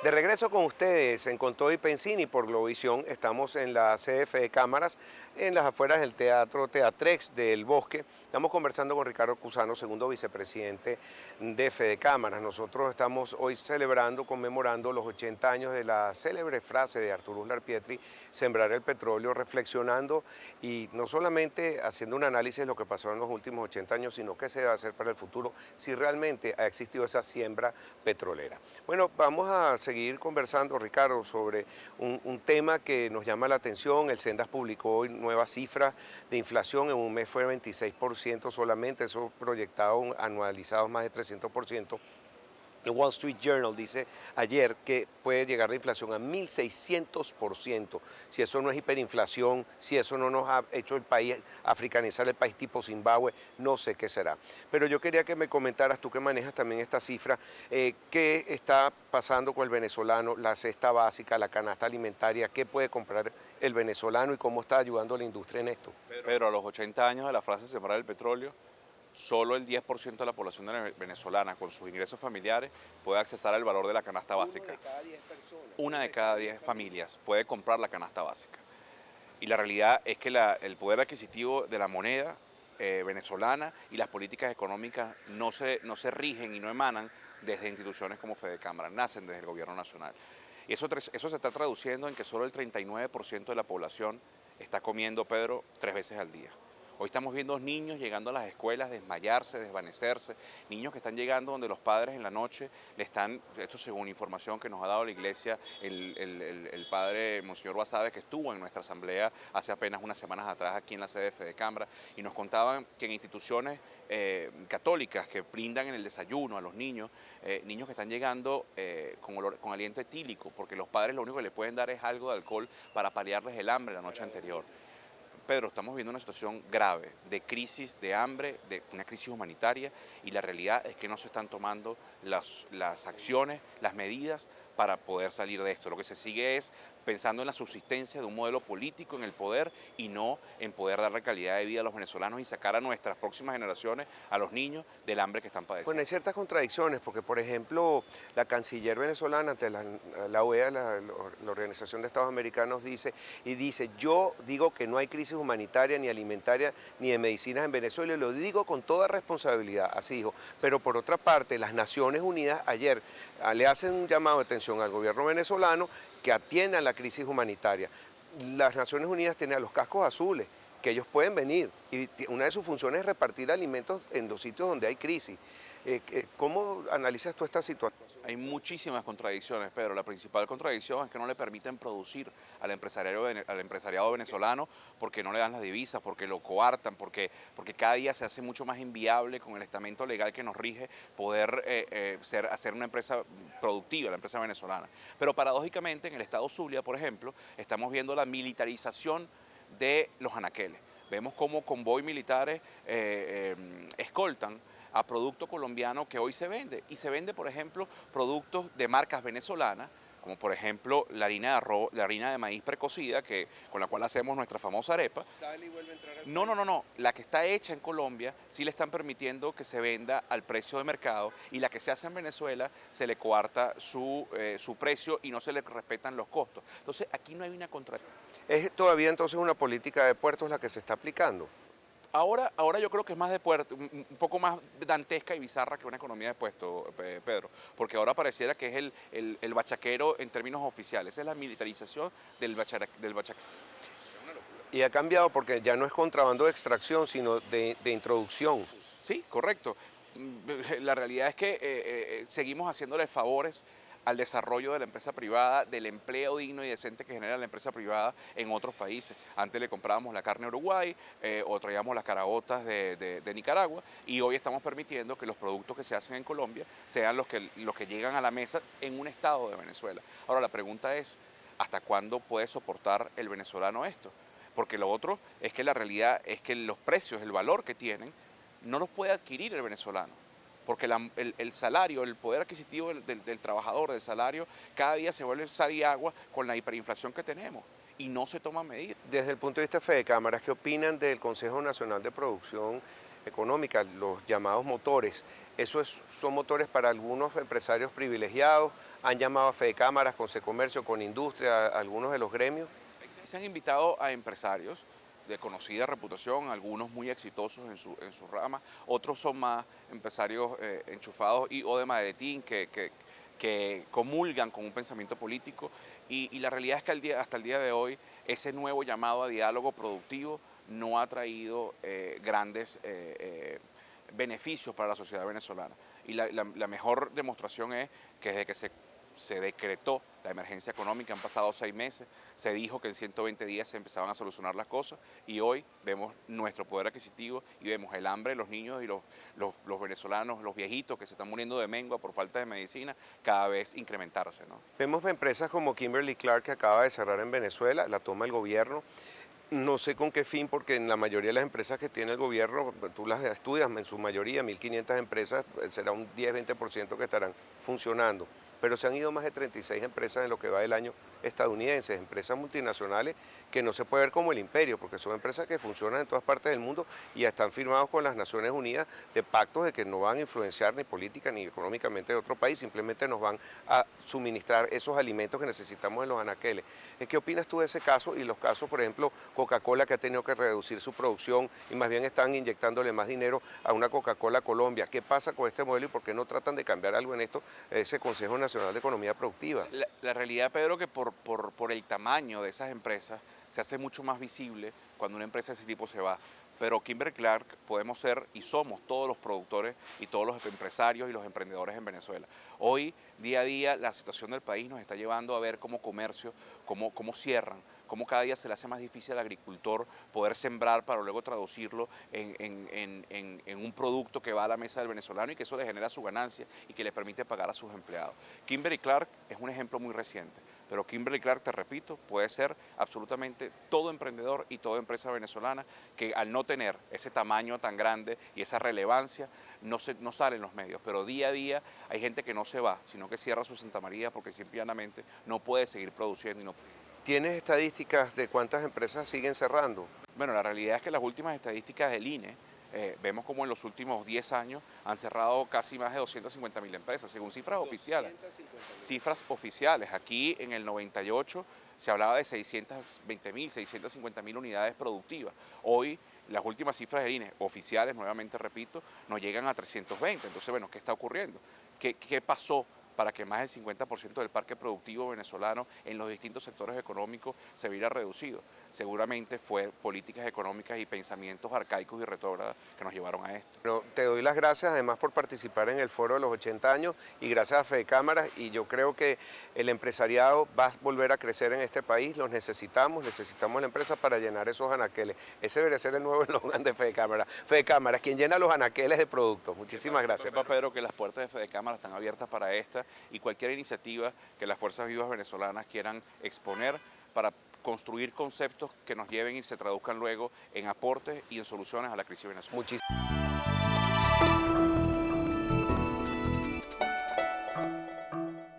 De regreso con ustedes en Con Todo y Pensini por Globovisión. Estamos en la CF de Cámaras, en las afueras del Teatro Teatrex del Bosque. Estamos conversando con Ricardo Cusano, segundo vicepresidente de Fede Cámaras. Nosotros estamos hoy celebrando, conmemorando los 80 años de la célebre frase de Arturo Uslar Pietri, sembrar el petróleo, reflexionando y no solamente haciendo un análisis de lo que pasó en los últimos 80 años, sino qué se va a hacer para el futuro si realmente ha existido esa siembra petrolera. Bueno, vamos a seguir conversando, Ricardo, sobre un tema que nos llama la atención. El Sendas publicó hoy nuevas cifras de inflación, en un mes fue 26% solamente, eso proyectado anualizado más de 300%. El Wall Street Journal dice ayer que puede llegar la inflación a 1.600%. Si eso no es hiperinflación, si eso no nos ha hecho el país africanizar el país tipo Zimbabue, no sé qué será. Pero yo quería que me comentaras, tú que manejas también esta cifra, qué está pasando con el venezolano, la cesta básica, la canasta alimentaria, qué puede comprar el venezolano y cómo está ayudando a la industria en esto. Pero a los 80 años de la frase sembrar el petróleo, solo el 10% de la población venezolana con sus ingresos familiares puede accesar al valor de la canasta básica. Uno de cada 10 personas. Una de cada 10 familias puede comprar la canasta básica. Y la realidad es que el poder adquisitivo de la moneda venezolana y las políticas económicas no se rigen y no emanan desde instituciones como Fedecámara, nacen desde el gobierno nacional. Y eso se está traduciendo en que solo el 39% de la población está comiendo, Pedro, 3 veces al día. Hoy estamos viendo niños llegando a las escuelas, desmayarse, desvanecerse, niños que están llegando donde los padres en la noche le están, esto según información que nos ha dado la iglesia, el padre Monseñor Basabe, que estuvo en nuestra asamblea hace apenas unas semanas atrás aquí en la sede de Fedecámara, y nos contaban que en instituciones católicas que brindan en el desayuno a los niños, niños que están llegando con aliento etílico, porque los padres lo único que les pueden dar es algo de alcohol para paliarles el hambre la noche anterior. Pedro, estamos viendo una situación grave de crisis, de hambre, de una crisis humanitaria, y la realidad es que no se están tomando las acciones, las medidas para poder salir de esto. Lo que se sigue es pensando en la subsistencia de un modelo político en el poder y no en poder darle calidad de vida a los venezolanos y sacar a nuestras próximas generaciones, a los niños, del hambre que están Bueno, hay padeciendo. ciertas contradicciones, porque por ejemplo, la canciller venezolana ante la OEA, la Organización de Estados Americanos, dice, yo digo que no hay crisis humanitaria, ni alimentaria, ni de medicinas en Venezuela, y lo digo con toda responsabilidad, así dijo. Pero por otra parte, las Naciones Unidas ayer le hacen un llamado de atención al gobierno venezolano que atienda la crisis humanitaria. Las Naciones Unidas tienen a los cascos azules, que ellos pueden venir, y una de sus funciones es repartir alimentos en los sitios donde hay crisis. ¿Cómo analizas tú esta situación? Hay muchísimas contradicciones, Pedro. La principal contradicción es que no le permiten producir al empresariado venezolano porque no le dan las divisas, porque lo coartan, porque cada día se hace mucho más inviable con el estamento legal que nos rige poder hacer una empresa productiva, la empresa venezolana. Pero paradójicamente en el estado Zulia, por ejemplo, estamos viendo la militarización de los anaqueles. Vemos cómo convoy militares escoltan a producto colombiano que hoy se vende. Y se vende, por ejemplo, productos de marcas venezolanas, como por ejemplo la harina de maíz precocida, con la cual hacemos nuestra famosa arepa. Sale y vuelve a entrar al No, país. no, no, no. La que está hecha en Colombia sí le están permitiendo que se venda al precio de mercado, y la que se hace en Venezuela se le coarta su precio y no se le respetan los costos. Entonces aquí no hay una contradicción. ¿Es todavía entonces una política de puertos la que se está aplicando? Ahora yo creo que es más de puerto, un poco más dantesca y bizarra que una economía de puesto, Pedro, porque ahora pareciera que es el bachaquero en términos oficiales. Esa es la militarización del bachaquero. Y ha cambiado porque ya no es contrabando de extracción, sino de introducción. Sí, correcto. La realidad es que seguimos haciéndole favores al desarrollo de la empresa privada, del empleo digno y decente que genera la empresa privada en otros países. Antes le comprábamos la carne a Uruguay o traíamos las caraotas de Nicaragua, y hoy estamos permitiendo que los productos que se hacen en Colombia sean los que llegan a la mesa en un estado de Venezuela. Ahora la pregunta es, ¿hasta cuándo puede soportar el venezolano esto? Porque lo otro es que la realidad es que los precios, el valor que tienen, no los puede adquirir el venezolano, porque el salario, el poder adquisitivo del trabajador, del salario, cada día se vuelve sal y agua con la hiperinflación que tenemos, y no se toman medidas. Desde el punto de vista de Fede Cámaras, ¿qué opinan del Consejo Nacional de Producción económica, los llamados motores. Son motores para algunos empresarios privilegiados. Han llamado a Fedecámaras, con Secomercio, con Industria, algunos de los gremios. Se han invitado a empresarios de conocida reputación, algunos muy exitosos en su rama, otros son más empresarios enchufados o de maletín que comulgan con un pensamiento político y la realidad es que hasta el día de hoy ese nuevo llamado a diálogo productivo no ha traído grandes beneficios para la sociedad venezolana. Y la mejor demostración es que desde que se decretó la emergencia económica, han pasado 6 meses, se dijo que en 120 días se empezaban a solucionar las cosas y hoy vemos nuestro poder adquisitivo y vemos el hambre de los niños y los venezolanos, los viejitos que se están muriendo de mengua por falta de medicina, cada vez incrementarse, ¿no? Vemos empresas como Kimberly-Clark, que acaba de cerrar en Venezuela, la toma el gobierno. No sé con qué fin, porque en la mayoría de las empresas que tiene el gobierno, tú las estudias, en su mayoría, 1.500 empresas, será un 10-20% que estarán funcionando. Pero se han ido más de 36 empresas en lo que va del año estadounidenses, empresas multinacionales que no se puede ver como el imperio, porque son empresas que funcionan en todas partes del mundo y ya están firmados con las Naciones Unidas de pactos de que no van a influenciar ni política ni económicamente de otro país, simplemente nos van a suministrar esos alimentos que necesitamos en los anaqueles. ¿Qué opinas tú de ese caso y los casos, por ejemplo, Coca-Cola, que ha tenido que reducir su producción y más bien están inyectándole más dinero a una Coca-Cola Colombia? ¿Qué pasa con este modelo y por qué no tratan de cambiar algo en esto, ese Consejo Nacional de Economía Productiva? La realidad, Pedro, que por el tamaño de esas empresas se hace mucho más visible cuando una empresa de ese tipo se va. Pero Kimberly-Clark podemos ser y somos todos los productores y todos los empresarios y los emprendedores en Venezuela. Hoy, día a día, la situación del país nos está llevando a ver cómo comercio, cómo cierran, cómo cada día se le hace más difícil al agricultor poder sembrar para luego traducirlo en un producto que va a la mesa del venezolano y que eso le genera su ganancia y que le permite pagar a sus empleados. Kimberly-Clark es un ejemplo muy reciente, pero Kimberly-Clark, te repito, puede ser absolutamente todo emprendedor y toda empresa venezolana que al no tener ese tamaño tan grande y esa relevancia no sale en los medios, pero día a día hay gente que no se va, sino que cierra su Santa María porque simplemente no puede seguir produciendo y no. ¿Tienes estadísticas de cuántas empresas siguen cerrando? Bueno, la realidad es que las últimas estadísticas del INE, vemos como en los últimos 10 años han cerrado casi más de 250.000 empresas, según cifras oficiales. Cifras oficiales. Aquí en el 98 se hablaba de 620.000, 650.000 unidades productivas. Hoy las últimas cifras del INE, oficiales, nuevamente repito, nos llegan a 320. Entonces, bueno, ¿qué está ocurriendo? ¿Qué pasó para que más del 50% del parque productivo venezolano en los distintos sectores económicos se viera reducido? Seguramente fue políticas económicas y pensamientos arcaicos y retrógradas que nos llevaron a esto. Bueno, te doy las gracias además por participar en el foro de los 80 años y gracias a Fedecámaras, y yo creo que el empresariado va a volver a crecer en este país, los necesitamos la empresa para llenar esos anaqueles. Ese debería ser el nuevo eslogan de Fedecámaras. Fedecámaras, quien llena los anaqueles de productos. Muchísimas gracias. Sepa, Pedro, que las puertas de Fedecámaras están abiertas para esta y cualquier iniciativa que las Fuerzas Vivas venezolanas quieran exponer para construir conceptos que nos lleven y se traduzcan luego en aportes y en soluciones a la crisis venezolana. Muchísimas